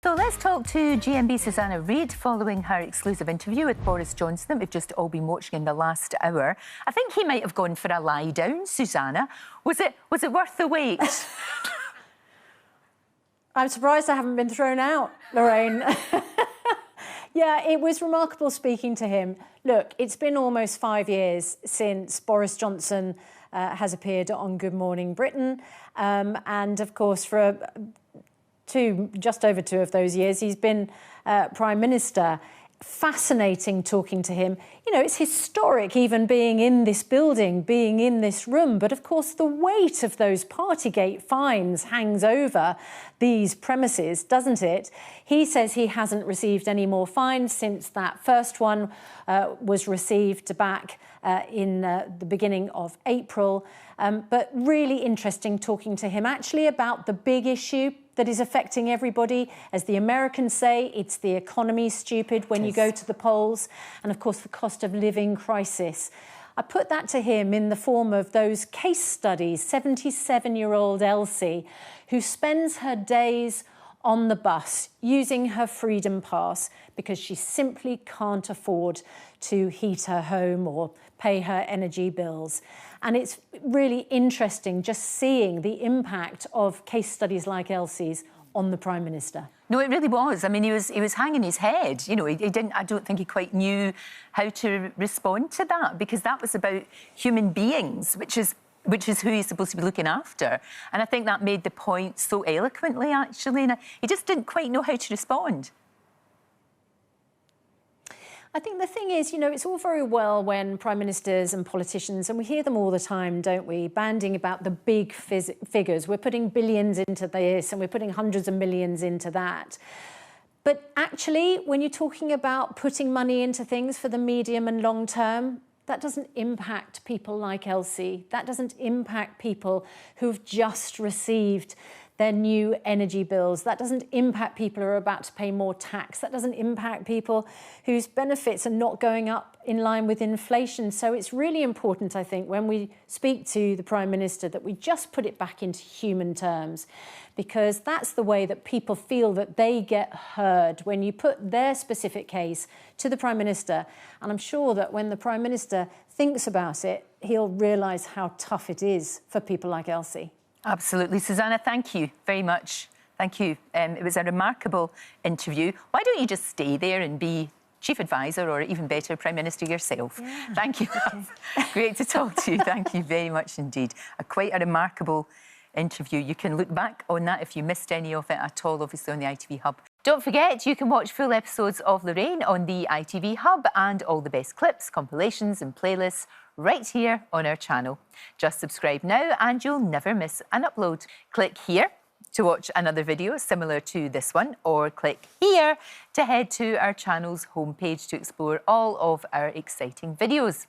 So let's talk to GMB Susanna Reid following her exclusive interview with Boris Johnson that we've just all been watching in the last hour. I think he might have gone for a lie down, Susanna. Was it worth the wait? I'm surprised I haven't been thrown out, Lorraine. Yeah, it was remarkable speaking to him. Look, it's been almost 5 years since Boris Johnson has appeared on Good Morning Britain. And of course, for just over 2 of those years, he's been Prime Minister. Fascinating talking to him. You know, it's historic even being in this building, being in this room. But of course, the weight of those Partygate fines hangs over these premises, doesn't it? He says he hasn't received any more fines since that first one was received back in the beginning of April. But really interesting talking to him actually about the big issue that is affecting everybody. As the Americans say, it's the economy, stupid, when you go to the polls. And of course, the cost of living crisis. I put that to him in the form of those case studies. 77-year-old Elsie, who spends her days on the bus using her freedom pass because she simply can't afford to heat her home or pay her energy bills. And it's really interesting just seeing the impact of case studies like Elsie's on the Prime Minister. No, it really was. I mean, he was hanging his head. You know, he didn't. I don't think he quite knew how to respond to that, because that was about human beings, which is who he's supposed to be looking after. And I think that made the point so eloquently, actually. And he just didn't quite know how to respond. I think the thing is, you know, it's all very well when prime ministers and politicians, and we hear them all the time, don't we, banding about the big figures. We're putting billions into this and we're putting hundreds of millions into that. But actually, when you're talking about putting money into things for the medium and long term, that doesn't impact people like Elsie. That doesn't impact people who've just received their new energy bills. That doesn't impact people who are about to pay more tax. That doesn't impact people whose benefits are not going up in line with inflation. So it's really important, I think, when we speak to the Prime Minister, that we just put it back into human terms, because that's the way that people feel that they get heard, when you put their specific case to the Prime Minister. And I'm sure that when the Prime Minister thinks about it, he'll realise how tough it is for people like Elsie. Absolutely. Susanna, thank you very much. Thank you. It was a remarkable interview. Why don't you just stay there and be Chief Advisor, or even better, Prime Minister yourself? Yeah. Thank you. Great to talk to you. Thank you very much indeed. Quite a remarkable interview. You can look back on that if you missed any of it at all, obviously on the ITV Hub. Don't forget, you can watch full episodes of Lorraine on the ITV Hub, and all the best clips, compilations and playlists right here on our channel. Just subscribe now and you'll never miss an upload. Click here to watch another video similar to this one, or click here to head to our channel's homepage to explore all of our exciting videos.